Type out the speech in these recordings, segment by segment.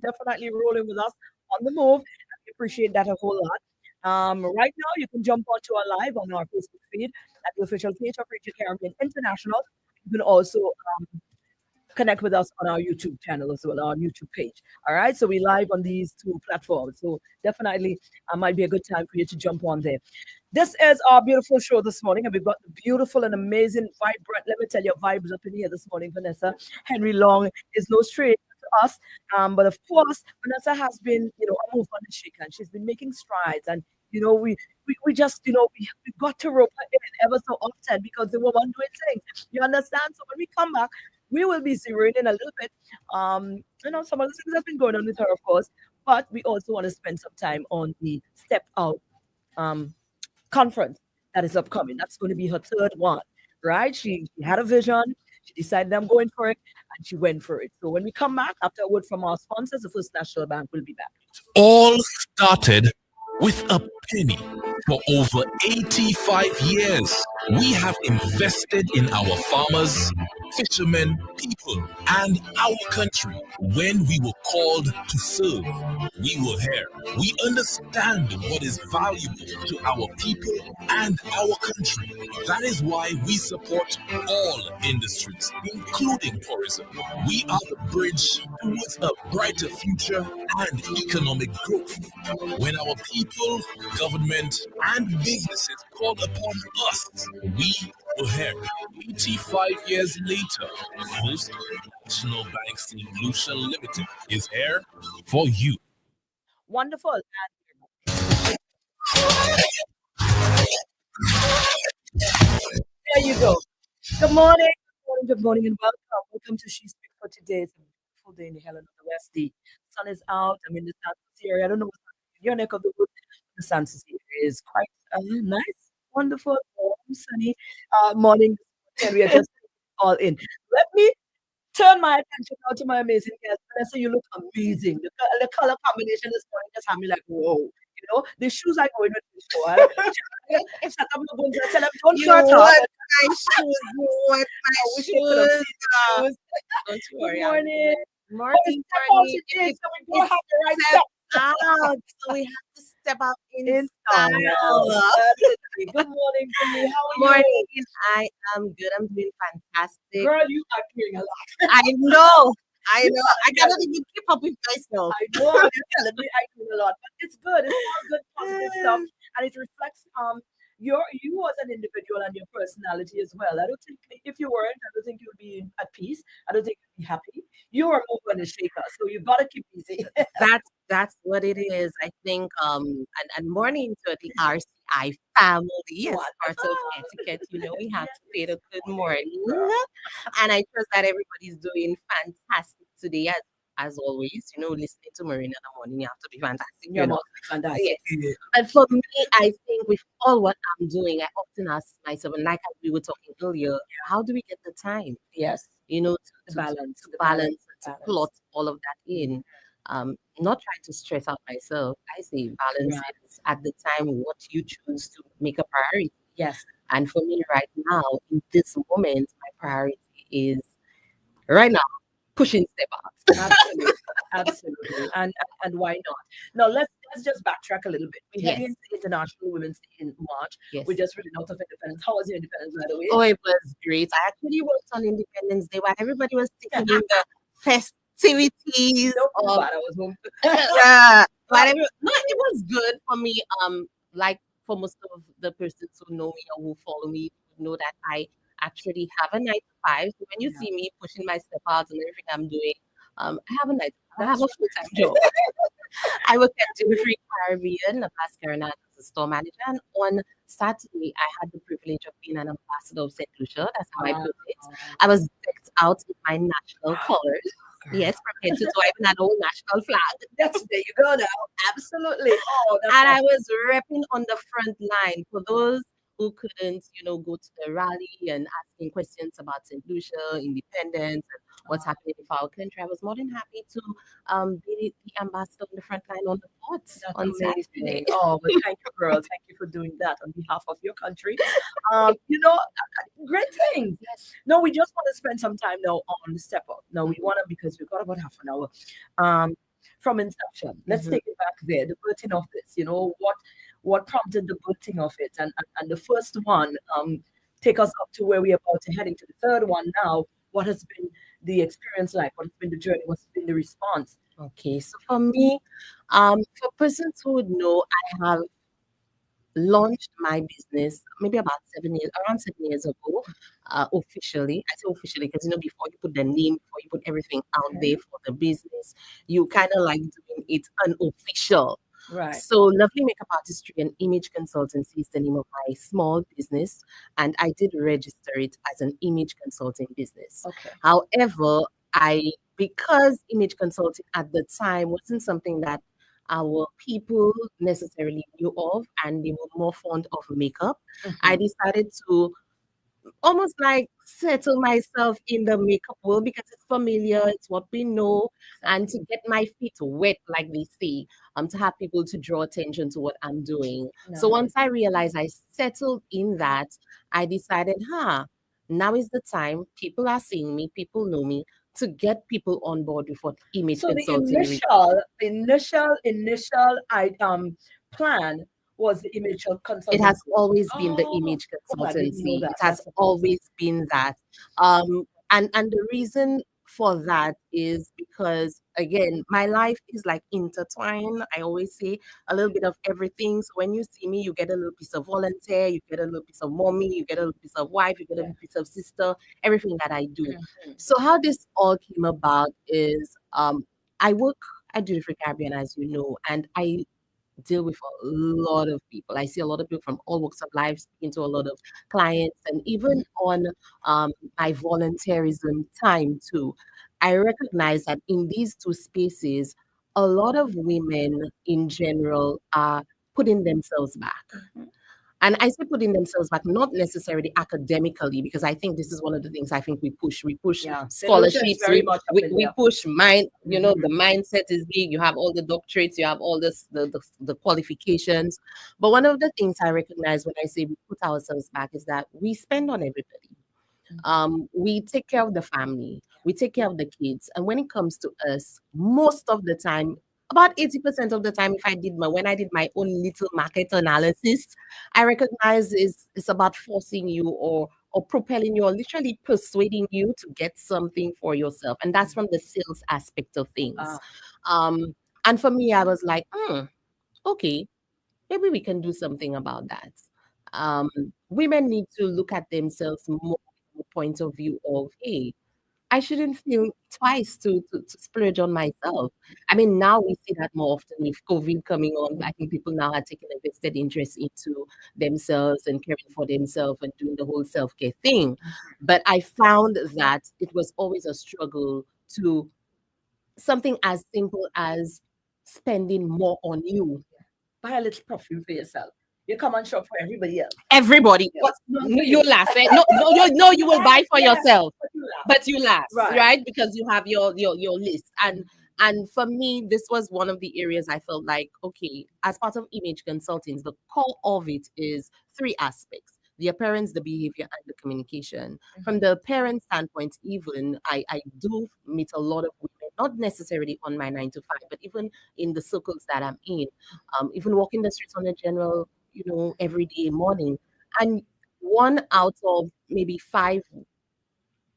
definitely rolling with us on the move. We appreciate that a whole lot. Right now, you can jump onto our live on our Facebook feed at the official page of Radio Caribbean International. You can also connect with us on our YouTube channel as well, our YouTube page. All right. So we live on these two platforms. So definitely might be a good time for you to jump on there. This is our beautiful show this morning, and we've got the beautiful and amazing, vibrant, let me tell you, vibes up in here this morning, Vanessa. Henry Long is no stranger to us. But of course, Vanessa has been, a move on the shaker, and she's been making strides. And, we just, we got to rope her in ever so often because the woman doing things. You understand? So when we come back, we will be zeroing in a little bit. Some of the things that have been going on with her, of course, but we also want to spend some time on the Step Out um, conference that is upcoming. That's going to be her third one, right? She had a vision. She decided I'm going for it, and she went for it. So when we come back, after a word from our sponsors, the First National Bank will be back. All started with a penny. For over 85 years, we have invested in our farmers, fishermen, people, and our country. When we were called to serve, we were here. We understand what is valuable to our people and our country. That is why we support all industries, including tourism. We are the bridge towards a brighter future and economic growth. When our people, government, and businesses called upon us, we were here. 85 years later, First National Bank Solution Limited is here for you. Wonderful. There you go. Good morning. Good morning, and welcome. Welcome to She Speak for today. It's a beautiful day in the Helen of the West. The sun is out. I'm in the San Francisco area. I don't know what's happening in your neck of the woods. The San Francisco area is quite nice, wonderful, warm, sunny morning. And we are just all in. Let me turn my attention now to my amazing guest. Vanessa, you look amazing. The color combination this morning just had me like, whoa. The shoes I go in with this show. If I'm not going to tell them, don't You shut up. want my shoes? You want I my wish you could have shoes? seen the shoes. Don't Good worry. morning. Morning, Step out morning. today, so we go It's have the right step step. out. So we have to step out in In style. style. Absolutely. Good morning, Billy. How are Morning. you? I am good. I'm doing fantastic. Girl, you are doing a lot. I know. I cannot even keep up with myself. I know you're telling me I do a lot, but it's good. It's all good, positive stuff, and it reflects you as an individual and your personality as well. I don't think if you weren't, I don't think you'd be at peace. I don't think you'd be happy. You are more than a shaker, so you gotta keep busy. That's what it is. I think and morning to the RCI family as part of etiquette. We have to say the good morning. And I trust that everybody's doing fantastic today as always. Listening to Mareen in the morning, you have to be fantastic. You're fantastic. Yes. And for me, I think with all what I'm doing, I often ask myself, and like we were talking earlier, how do we get the time? Yes. To balance, to plot all of that in. Not trying to stress out myself. I say balance is at the time what you choose to make a priority. Yes. And for me right now, in this moment, my priority is right now pushing step out. Absolutely. Absolutely. And why not? Now let's just backtrack a little bit. We had Yes. International Women's Day in March. Yes. We just really out of independence. How was your independence, by the way? Oh, it was great. I actually worked on Independence Day while everybody was taking in the festivities. No, bad. I was home. Yeah, no, it was good for me. Like for most of the persons who know me or who follow me, know that I actually have a 9 to 5. So when you see me pushing my step out and everything I'm doing, I have a night. I have a full-time job. I work at Jimmy Free Caribbean, the past Carolina as a store manager, and on Saturday I had the privilege of being an ambassador of St. Lucia. That's how I put it. I was decked out with my national colors. Yes, from head to toe, I even had a whole national flag. There you go now. Absolutely. Oh, and I was repping on the front line for those who couldn't, go to the rally and asking questions about St. Lucia, independence, and what's happening with our country. I was more than happy to be the ambassador on the front line on the fort on Saturday. Oh, well, thank you, girl. Thank you for doing that on behalf of your country. Great things. Yes. No, we just want to spend some time now on the step up. Now we want to, because we've got about half an hour. from inception. Let's Mhm. take it back there, the birthing of this. What prompted the birthing of it, and the first one, take us up to where we're about to heading to the third one now. What has been the experience like? What has been the journey? What's been the response? Okay, so for me, for persons who would know, I have launched my business maybe about 7 years, around 7 years ago, officially. I say officially because before you put the name, before you put everything out Okay. there for the business, you kind of like doing it unofficial. Right. So, Lovely Makeup Artistry and Image Consultancy is the name of my small business, and I did register it as an image consulting business. Okay. However, because image consulting at the time wasn't something that our people necessarily knew of, and they were more fond of makeup, I Mhm. decided to almost like settle myself in the makeup world because it's familiar, it's what we know, and to Exactly. get my feet wet, like they say, to have people to draw attention to what I'm doing. So Nice. once I realized I settled in that, I decided, now is the time. People are seeing me, people know me, to get people on board with what image So the consulting really. initial plan was the initial It has consultancy. always been the Oh, image oh, I didn't know consultancy. It that. has That's amazing. always been that. And the reason for that is because again, my life is like intertwined. I always say a little bit of everything. So when you see me, you get a little piece of volunteer, you get a little piece of mommy, you get a little piece of wife, you get a Yeah. little piece of sister, everything that I do. Mhm. So how this all came about is I work at Duty Free Caribbean, as you know, and I deal with a lot of people. I see a lot of people from all walks of life, speaking to a lot of clients, and even on my volunteerism time too. I recognize that in these two spaces, a lot of women in general are putting themselves back. Mhm. And I say putting themselves back, not necessarily academically, because I think this is one of the things I think we push. We push Yeah. The notion is scholarships. very much up in We there. push mind. The Mhm. mindset is big. You have all the doctorates. You have all this the qualifications. But one of the things I recognize when I say we put ourselves back is that we spend on everybody. We take care of the family, we take care of the kids, and when it comes to us, most of the time, about 80% of the time, if I did my when I did my own little market analysis, I recognize it's about forcing you or propelling you or literally persuading you to get something for yourself, and that's from the sales aspect of things. Ah, um and for me, I was like, okay, maybe we can do something about that. Um, Women need to look at themselves more from a point of view of, hey, I shouldn't feel twice to splurge on myself. I mean, now we see that more often with COVID coming on. I think people now are taking a vested interest into themselves and caring for themselves and doing the whole self care thing. But I found that it was always a struggle to something as simple as spending more on you. buy a little perfume for yourself. You come and shop for everybody else. Everybody, what Yes, none for you you. last, right? No, no, no, you will buy for Yeah, yourself, but you laugh. but you last, Right. right? Because you have your list. And for me, this was one of the areas I felt like, okay, as part of image consulting, the core of it is three aspects: the appearance, the behavior, and the communication. From the parent standpoint, even I do meet a lot of women, not necessarily on my 9 to 5, but even in the circles that I'm in, even walking the streets on a general, every day morning. And one out of maybe five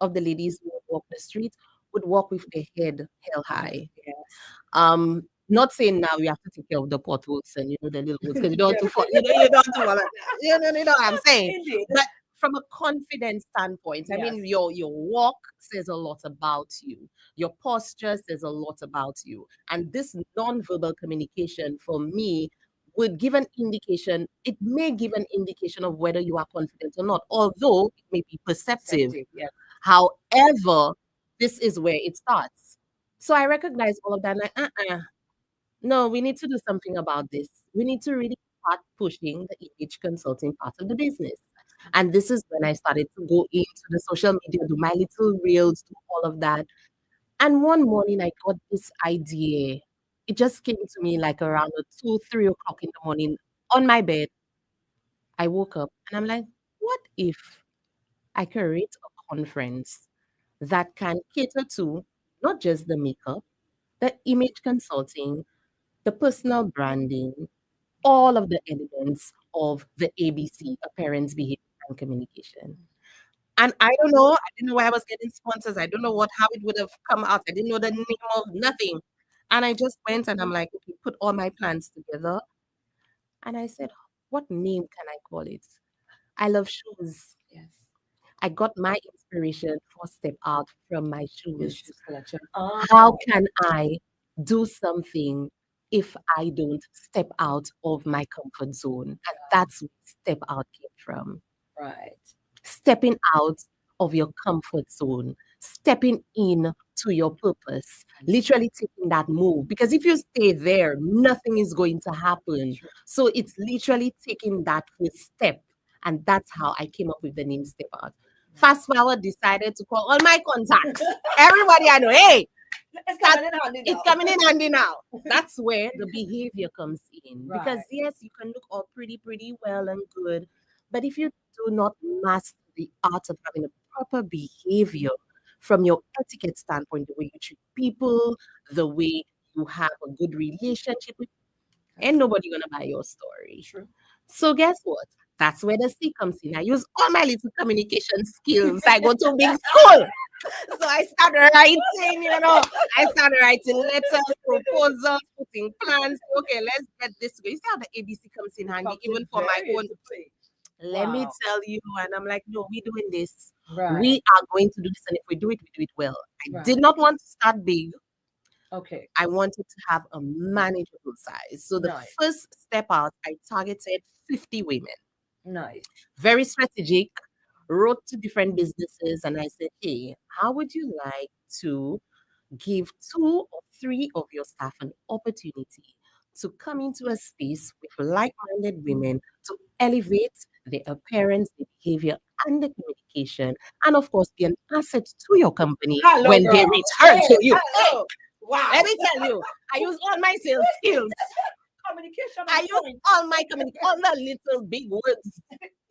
of the ladies who would walk the street would walk with their head held high. Yes. Not saying now you have to take care of the potholes and the little ones because you don't Yeah. have to fall, you don't have to fall. You know what I'm saying. Indeed. But from a confidence standpoint, I mean, Yes. your walk says a lot about you. Your posture says a lot about you. And this non-verbal communication for me would give an indication, it may give an indication of whether you are confident or not, although it may be perceptive. Perceptive. Yes. However, this is where it starts. So I recognize all of that. And no, we need to do something about this. We need to really start pushing the image consulting part of the business. And this is when I started to go into the social media, do my little reels, do all of that. And one morning I got this idea. It just came to me like around 2, 3 o'clock in the morning on my bed. I woke up and I'm like, what if I create a conference that can cater to not just the makeup, the image consulting, the personal branding, all of the elements of the ABC, appearance, behavior, and communication. And I don't know, I didn't know why I was getting sponsors. I don't know how it would have come out. I didn't know the name of nothing. And I just went and I'm like, okay, put all my plans together. And I said, what name can I call it? I love shoes. Yes. I got my inspiration for Step Out from my Your shoes. shoes collection. How can I do something if I don't step out of my comfort zone? And that's where Step Out came from. Right. Stepping out of your comfort zone, stepping in to your purpose, literally taking that move. Because if you stay there, nothing is going to happen. Sure. So it's literally taking that first step. And that's how I came up with the name Step Out. Fast forward, decided to call all my contacts. Everybody I know, hey, It's coming in handy now. it's coming in handy now. That's where the behavior comes in. Because Right. yes, you can look all pretty well and good, but if you do not master the art of having a proper behavior from your etiquette standpoint, the way you treat people, the way you have a good relationship with, ain't nobody gonna buy your story. True. So guess what? That's where the C comes in. I use all my little communication skills. I go to big school. So I started writing, I started writing letters, proposals, putting plans. Okay, let's get this to go. You see how the ABC comes in handy, Comes even in for my very own. into play. Let me Wow. tell you, and I'm like, no, we're doing this. Right. We are going to do this, and if we do it well. I Right. did not want to start big. Okay. I wanted to have a manageable size. So the Nice. first step out, I targeted 50 women. Nice. Very strategic, wrote to different businesses, and I said, hey, how would you like to give 2 or 3 of your staff an opportunity to come into a space with like-minded women to elevate their appearance, their behavior, and the communication, and of course, be an asset to your company Hello, when they girl. return Hey, to you. hello. Wow. Let me tell you, I use all my sales skills. Communication I on use point. all my all the little big words.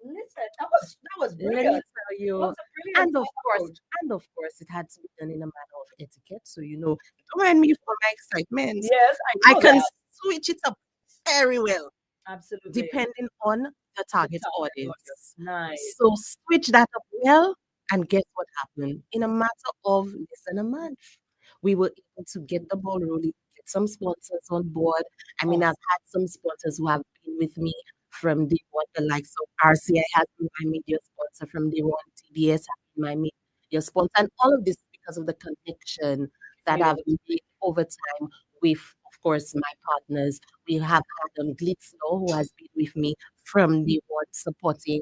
Listen, that was Let me brilliant. tell you, That was a brilliant and of course, approach. it had to be done in a manner of etiquette. So don't mind me for my excitement. Yes, I I know can that. switch it up very well Absolutely. depending on the target audience. Nice. So switch that up well, and guess what happened? In a matter of less than a month, we were able to get the ball rolling, get some sponsors on board. I mean, I've had some sponsors who have been with me from day one, the likes of RCI has been my media sponsor from day one, TBS has been my media sponsor, and all of this because of the connection that I've made over time with, of course, my partners. We have had Glitzlo, who has been with me from day one, supporting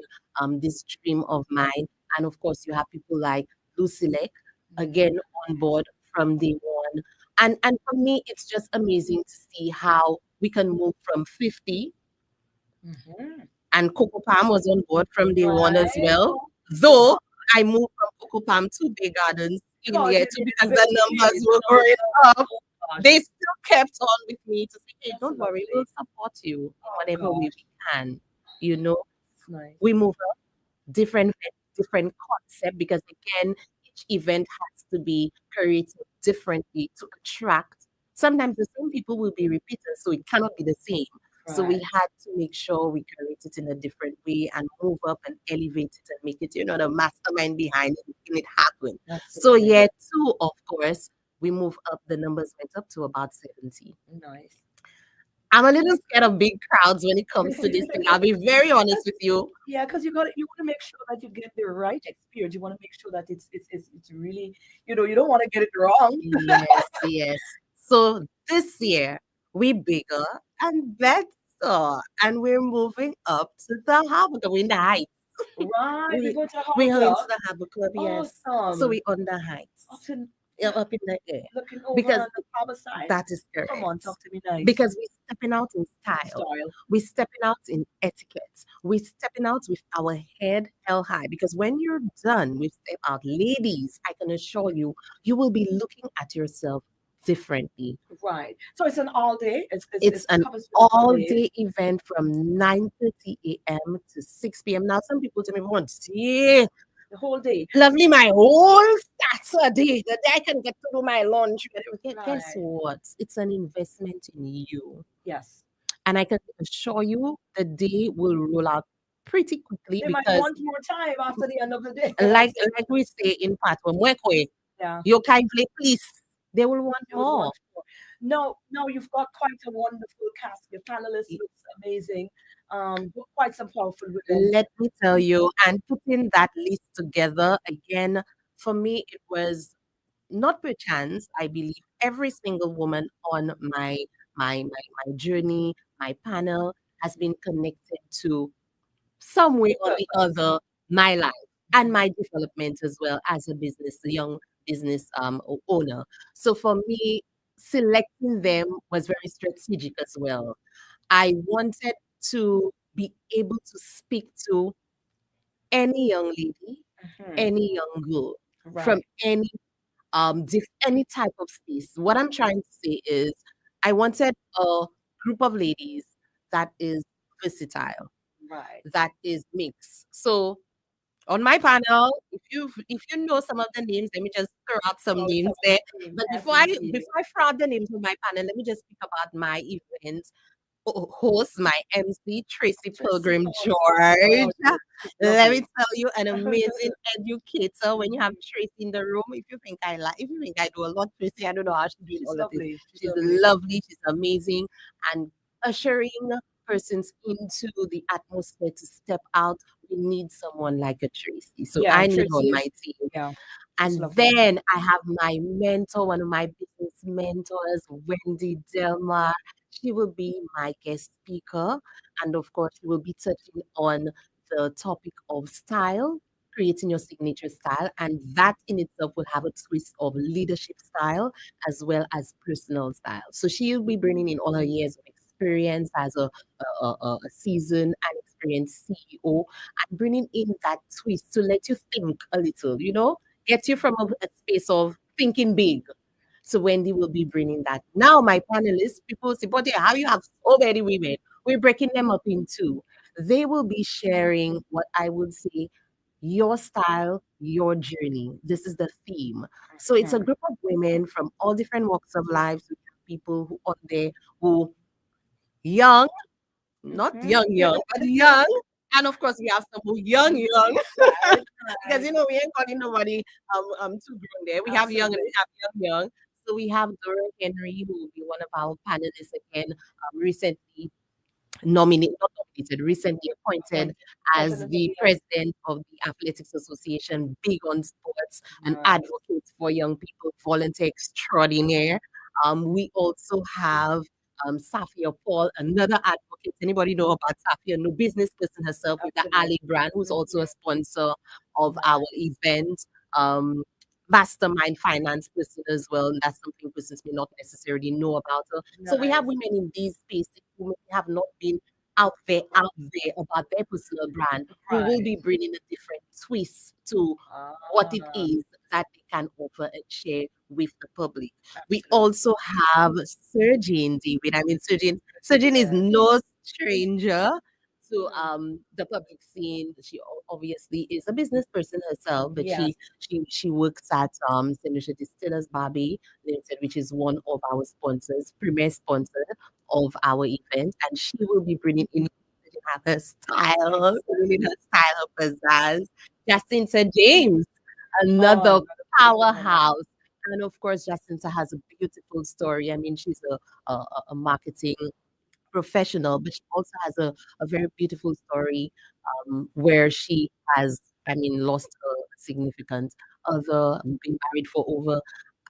this dream of mine. And of course, you have people like Lucilek, again on board from day one. And for me, it's just amazing to see how we can move from 50, Mm-hmm. and Coco Palm was on board from day one as Right. well. Though I moved from Coco Palm to Bay Gardens in Because year you two did because it the very numbers big, were going up. gosh. They still kept on with me to say, hey, That's don't worry, lovely. we'll support you in Oh, whatever way gosh. we can. You know, It's nice. we move up different concept because again, each event has to be created differently to attract. Sometimes the same people will be repeated, so it cannot be the same. So we Right. had to make sure we create it in a different way and move up and elevate it and make it, the mastermind behind it, making it happen. So Absolutely. year two, of course, we move up. The numbers went up to about 70. Nice. I'm a little scared of big crowds when it comes to this thing. I'll be very honest with you. Yeah, because you want to make sure that you get the right experience. You want to make sure that it's really, you don't want to get it wrong. Yes, yes. So this year we bigger and better, and we're moving up to the harbor. We're in the heights. Right. You're We going to we're Harbor going Club. to the harbor club, yes. So Awesome. we on the heights, Often up in the air, looking over because on the harbor side. that is Come on, correct. talk to me nice. Because we're stepping out in style. Style. We're stepping out in etiquette. We're stepping out with our head held high. Because when you're done with step out, ladies, I can assure you, you will be looking at yourself differently. Right. So it's an all day. It's an covers the all all day. day event from 9:30 a.m. to 6 p.m. Now, some people tell me, "Once, yeah, the whole day. Lovely, my whole Saturday, the day I can get to do my laundry. Guess Right. what? It's an investment in you. Yes. And I can assure you the day will roll out pretty quickly They might because want more time after the end of the day. like we say in Patwa, mwekwe, Yeah. you kindly please. They will want They would more. want more. No, no, you've got quite a wonderful cast. Your panelists looks amazing. Quite some powerful women. Let me tell you, and putting that list together again, for me, it was not per chance. I believe every single woman on my journey, my panel, has been connected to some way or the Purpose. other my life and my development as well as a young business owner. So for me, selecting them was very strategic as well. I wanted to be able to speak to any young lady, Mhm. any young girl from Right, any type of space. What I'm trying to say is I wanted a group of ladies that is versatile, right. that is mixed. So on my panel, if you know some of the names, let me just throw out some Throw some names of there. the names. But Yes, indeed. before I throw out the names of my panel, let me just speak about my event host, my MC, Tracy Tracy, Pilgrim oh, Tracy, George. oh, Tracy's Let me lovely. tell you, an amazing educator. When you have Tracy in the room, if you think I do a lot, Tracy, I don't know how she's doing She's all of this. lovely. She's She's lovely. lovely, she's amazing, and ushering persons into the atmosphere to step out. We need someone like a Tracy. So Yeah, I need her on Tracy my is, team. yeah, she's And lovely. then I have my mentor, one of my business mentors, Wendy Delmar. She will be my guest speaker. And of course, she will be touching on the topic of style, creating your signature style. And that in itself will have a twist of leadership style as well as personal style. So she will be bringing in all her years of experience as a seasoned and experienced CEO and bringing in that twist to let you think a little, get you from a space of thinking big. So Wendy will be bringing that. Now, my panelists, people say, but yeah, how you have so many women? We're breaking them up in two. They will be sharing what I would say your style, your journey. This is the theme. So it's a Mhm. group of women from all different walks of life. We have people who on there who young, not Mhm. young, young, but young. And of course, we have some who young, young. Right, Because right. we ain't calling nobody too grown there. We have young and we Absolutely. have young, young. So we have Dora Henry, who will be one of our panelists again, recently not nominated, recently appointed Appointed as president of the the president of the Athletics Association, big on sports, an Right. advocate for young people, volunteer extraordinaire. We also have Safia Paul, another advocate. Anybody know about Safia? No, business person herself with the Absolutely. Ali brand, who's also a Mhm. sponsor of our Right. event. Um, Mastermind finance person as well. And that's something persons may not necessarily know about her. So we have Right. women in these spaces who may have not been out there about their personal brand, who will Right. be bringing a different twist to what it Ah, is that they can offer and share with the public. We absolutely. also have Surgeon David. I mean, Surgeon is Yes. no stranger to Mm. the public scene. She obviously is a business person herself, but Yes. she works at St. Lucia Distillers Barbie Limited, which is one of our sponsors, premier sponsor of our event, and she will be bringing in her style, bringing her style, her pizzazz. Jacinta James, Oh, another another beautiful woman. powerhouse. And of course, Jacinta has a beautiful story. I mean, she's a marketing professional, but she also has a very beautiful story where she has, I mean, lost a significant other, been married for over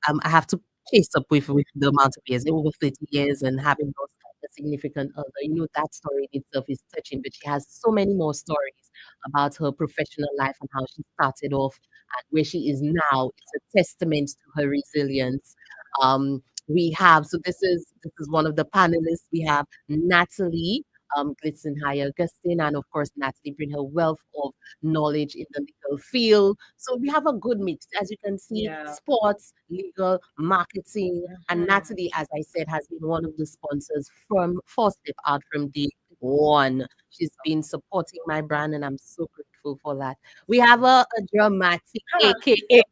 I have to chase up with the amount of years, over 30 years, and having lost a significant other. That story in itself is touching, but she has so many more stories about her professional life and how she started off and where she is now. It's a testament to her resilience. So this is one of the panelists. We have Natalie. Glitzen High Augustine, and of course, Natalie bring her wealth of knowledge in the legal field. So we have a good mix. As you can see, Yeah. sports, legal, marketing, and Mhm. Natalie, as I said, has been one of the sponsors from Four Step Out from day one. She's been supporting my brand, and I'm so grateful for that. We have a dramatic, aka,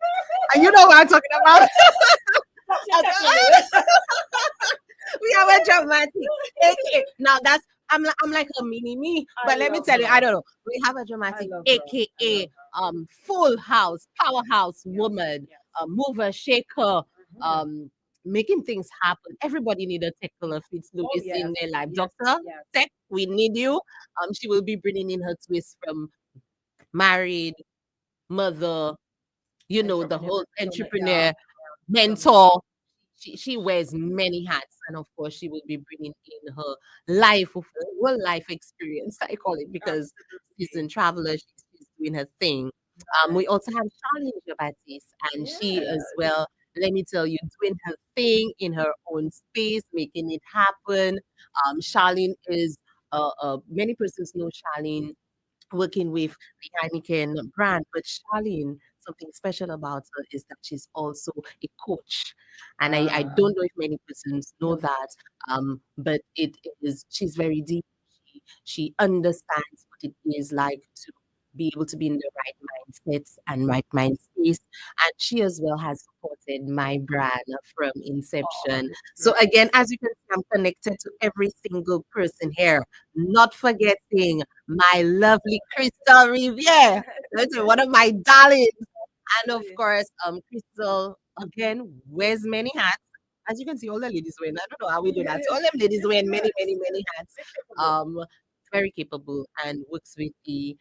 and you know what I'm talking about. We have a dramatic, aka. Now that's I'm like a mini me, but let me tell you, I don't know. We have a dramatic, aka, full house, powerhouse woman, mover, shaker, um, making things happen. Everybody need a Teckler Fitzlouis in their life. Doctor Tech, we need you. She will be bringing in her twist from married mother, you know, the whole entrepreneur, mentor. She wears many hats, and of course, she will be bringing in her life, whole life experience. I call it because she's a traveler. She's doing her thing. We also have Charlene Baptiste, and she as well. Let me tell you, doing her thing in her own space, making it happen. Charlene is many persons know Charlene working with the Heineken brand. But Charlene, something special about her is that she's also a coach. And I don't know if many persons know that, but it is she's very deep. She understands what it is like to be able to be in the right mindset and right mind space. And she as well has supported my brand from inception. So again, as you can see, I'm connected to every single person here, not forgetting my lovely Crystal Riviere. That's one of my darlings. And of course, Crystal again wears many hats. As you can see, all the ladies wearing. I don't know how we do that. So all them ladies wearing many, many, many hats. Um, very capable and works with the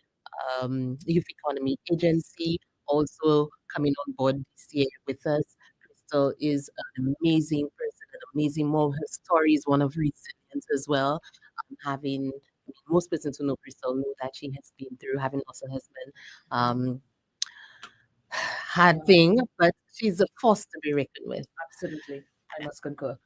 Youth Economy Agency. Also coming on board this year with us. Crystal is an amazing person, an amazing mom. Her story is one of resilience as well. Having most persons who know Crystal know that she has been through having lost her husband. Um, hard thing, but she's a force to be reckoned with. Absolutely. I must concur.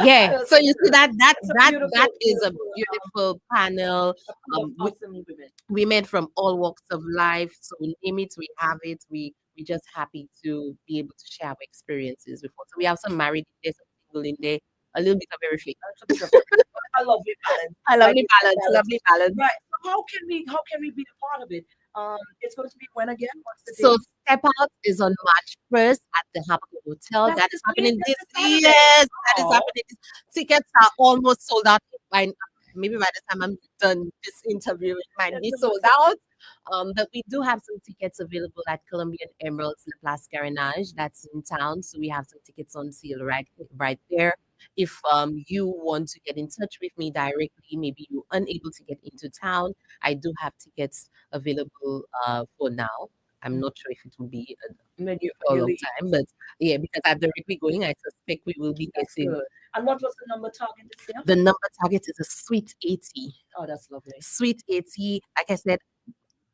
Yeah. So you see beautiful, that is a beautiful, beautiful panel. With awesome women. women from all walks of life. So we name it, we have it. We just happy to be able to share our experiences before. So we have some married in there, some single in there, a little bit of everything. A lovely balance. A lovely Like balance, lovely balance. Right. So how can we be a part of it? It's going to be when again? What's the So date? Step Out is on March 1st at the Hampton Hotel. That's That this is happening week, this that's Saturday. yes, that is Oh. happening. Tickets are almost sold out. By maybe by the time I'm done this interview, it might be sold out. But we do have some tickets available at Colombian Emeralds La Place Carenage. That's in town. So we have some tickets on sale right there. If you want to get in touch with me directly, maybe you're unable to get into town, I do have tickets available for now. I'm not sure if it will be Menu for a long time, but yeah, because at the rate we're going, I suspect we will be That's getting. good. And what was the number target this year? The number target is a sweet 80. Oh, that's lovely. Sweet 80. Like I said,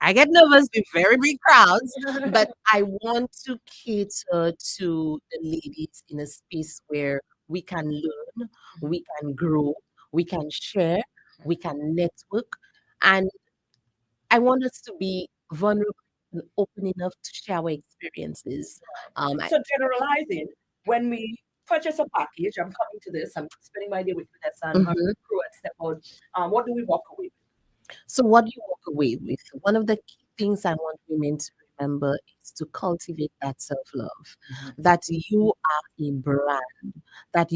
I get nervous with very big crowds, but I want to cater to the ladies in a space where we can learn, we can grow, we can share, we can network, and I want us to be vulnerable and open enough to share our experiences. So generalizing, when we purchase a package, I'm coming to this, I'm spending my day with Vernessa and her crew at Step Out. What do we walk away with? So, what do you walk away with? One of the key things I want women to remember is to cultivate that self love, that you are a brand, that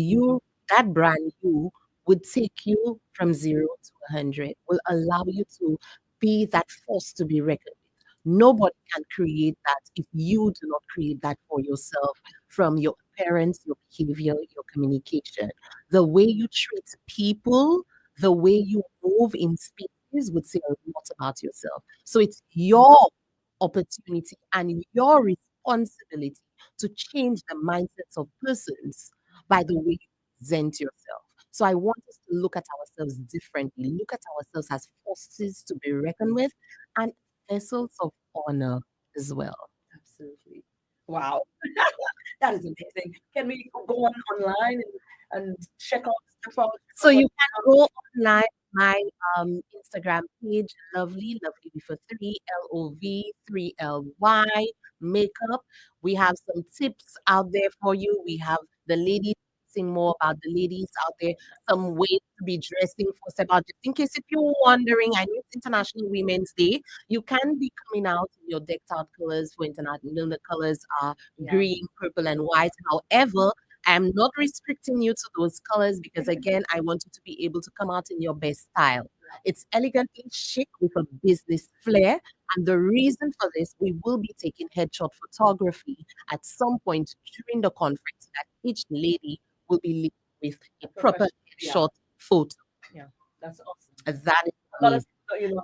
brand you would take you from 0 to 100, will allow you to be that force to be reckoned with. Nobody can create that if you do not create that for yourself from your parents, your behavior, your communication. The way you treat people, the way you move in spaces would say a lot about yourself. So it's your opportunity and your responsibility to change the mindsets of persons by the way you present yourself. So I want us to look at ourselves differently, look at ourselves as forces to be reckoned with and vessels of honor as well. Absolutely. Wow. That is amazing. Can we go on online and check out Step Out? So you can go online, my Instagram page, lovely with a 3LOV3LY makeup. We have some tips out there for you. We have the lady discussing more about the ladies out there, some ways to be dressing for Step Out. Just in case if you're wondering, I know it's International Women's Day. You can be coming out in your decked out colors for international. You know, the colors are green, purple, and white. However, I'm not restricting you to those colors because, again, I want you to be able to come out in your best style. It's elegantly chic with a business flair. And the reason for this, we will be taking headshot photography at some point during the conference that each lady will be leaving with a proper headshot photo. Yeah, that's awesome. That is A lot of amazing. people, you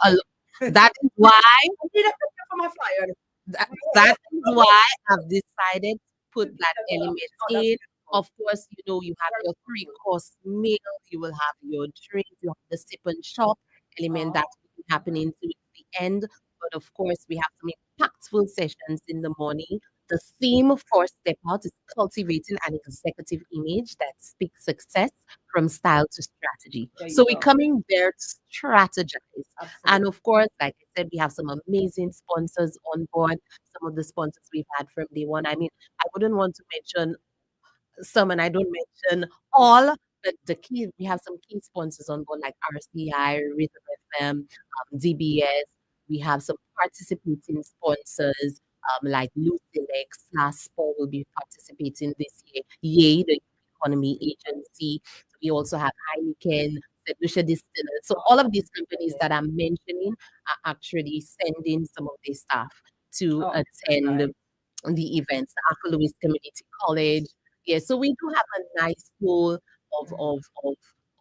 know, That is why I need a picture for my flyer. that is why I've decided to put that element Oh, that's in. beautiful. Of course, you know, you have your three-course meal, you will have your drink, you have the sip and shop element that will be happening towards the end. But of course, we have some impactful sessions in the morning. The theme for Step Out is cultivating an executive image that speaks success from style to strategy. There you So we're go. coming there to strategize. And Absolutely. of course, like I said, we have some amazing sponsors on board. Some of the sponsors we've had from day one. I mean, I wouldn't want to mention some, and I don't mention all, but the key, we have some key sponsors on board like RCI, Rhythm FM, DBS. We have some participating sponsors like Lucilex, Sport will be participating this year. Yay, the Economy Agency. We also have Heineken, St. Lucia Distillers. So all of these companies that I'm mentioning are actually sending some of their staff to Oh, attend the events. The Arthur Lewis Community College. Yeah, so we do have a nice pool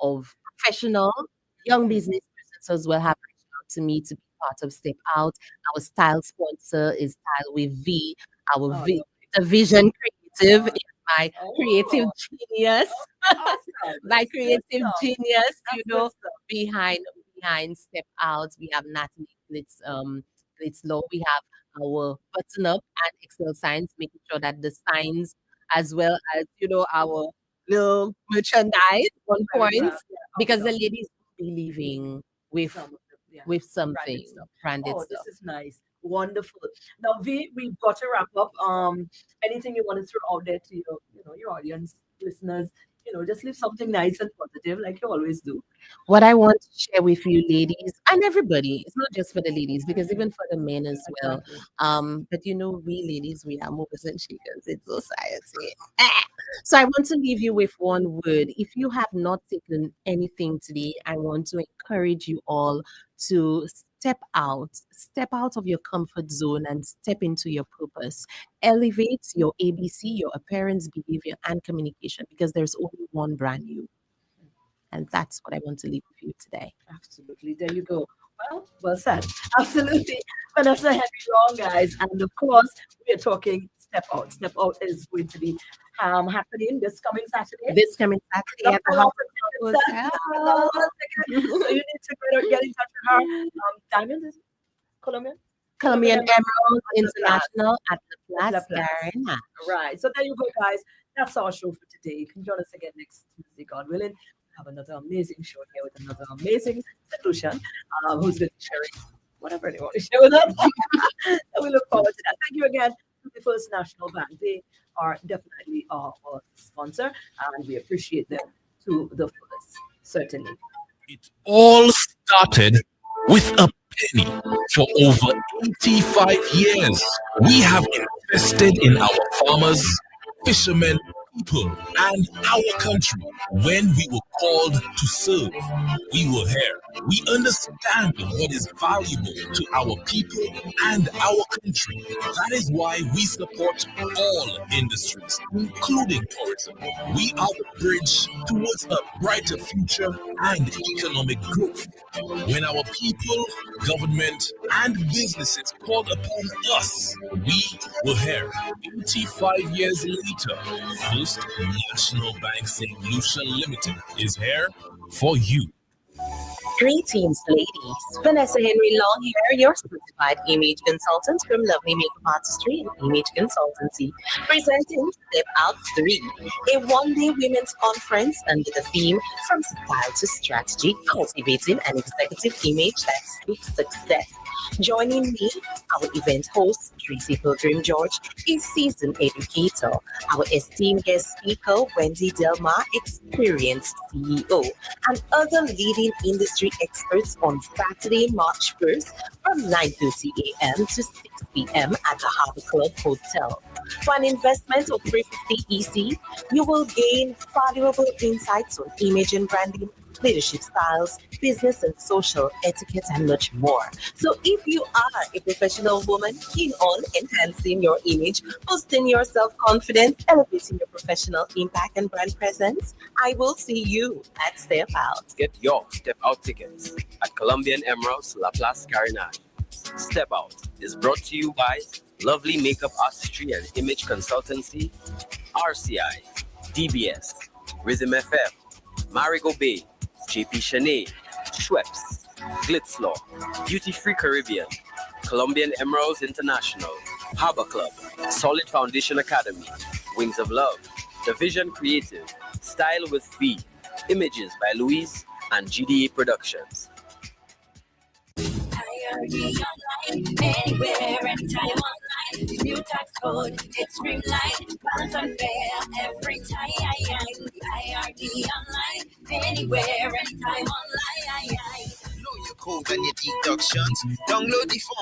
of professional young business persons as well have reached out to me to be part of Step Out. Our style sponsor is Style with V. Our oh, V, the Vision Creative is my creative oh, genius. awesome. My That's good creative stuff. genius, That's you good know, stuff. behind Step Out. We have Natalie Glitz Law. We have our button up and Excel signs, making sure that the signs as well as you know our little merchandise on Very proud. points Yeah, because the awesome. ladies will be leaving with Some of them, yeah, with branded something stuff. branded Oh, stuff. this is nice. Wonderful. Now, we've got to wrap up. Anything you want to throw out there to your, you know, your audience, listeners, you know, just leave something nice and positive like you always do. What I want to share with you, ladies, and everybody, it's not just for the ladies, because even for the men as well. Exactly. But you know, we ladies, we are movers and shakers in society. Ah! So I want to leave you with one word. If you have not taken anything today, I want to encourage you all to step out of your comfort zone and step into your purpose. Elevate your ABC, your appearance, behavior, and communication, because there's only one brand new. And that's what I want to leave with you today. Absolutely. There you go. Well said. Absolutely. Vernessa Henry Long, guys. And of course, we are talking Step Out. Step Out is going to be happening this coming Saturday. This coming Saturday at the Pull House out for tickets, Hotel. another one second. So you need to get in touch with her. Diamond is it? Colombian? Colombian Emerald at the Plaza. International at the At Plaza the Plaza. Arena. Right. So there you go, guys. That's our show for today. You can join us again next Tuesday, God willing. Have another amazing show here with another amazing solution who's going to be sharing whatever they want to share with us. And we look forward to that. Thank you again to the First National Bank. They are definitely our sponsor, and we appreciate them to the fullest, certainly. It all started with a penny. For over 85 years, we have invested in our farmers, fishermen, people, and our country. When we were called to serve, we were here. We understand what is valuable to our people and our country. That is why we support all industries, including tourism. We are the bridge towards a brighter future and economic growth. When our people, government, and businesses called upon us, we were here. 85 years later, First National Bank St. Lucia Limited is here for you. Greetings, ladies. Vernessa Henry Long here, your certified image consultant from Lovely Makeup Artistry and Image Consultancy, presenting Step Out 3, a one-day women's conference under the theme From Style to Strategy, Cultivating an Executive Image that Speaks Success. Joining me, our event host, Tracy Pilgrim George, is seasoned educator. Our esteemed guest speaker, Wendy Delma, experienced CEO, and other leading industry experts on Saturday, March 1st from 9:30 a.m. to 6 p.m. at the Harbor Club Hotel. For an investment of 350 EC, you will gain valuable insights on image and branding, leadership styles, business and social etiquette, and much more. So, if you are a professional woman keen on enhancing your image, boosting your self confidence, elevating your professional impact and brand presence, I will see you at Step Out. Get your Step Out tickets at Colombian Emeralds La Place Carinage. Step Out is brought to you by Lovely Makeup Artistry and Image Consultancy, RCI, DBS, Rhythm FM, Marigo Bay, JP Chenet, Schweppes, Glitzlaw, Duty Free Caribbean, Colombian Emeralds International, Harbor Club, Solid Foundation Academy, Wings of Love, Division Creative, Style with V, Images by Louise, and GDA Productions. IRD online, anywhere, anytime online. New tax code, it's streamlined, balance unfair every time. IRD online, anywhere, anytime online. Know your code and your deductions. Download the form.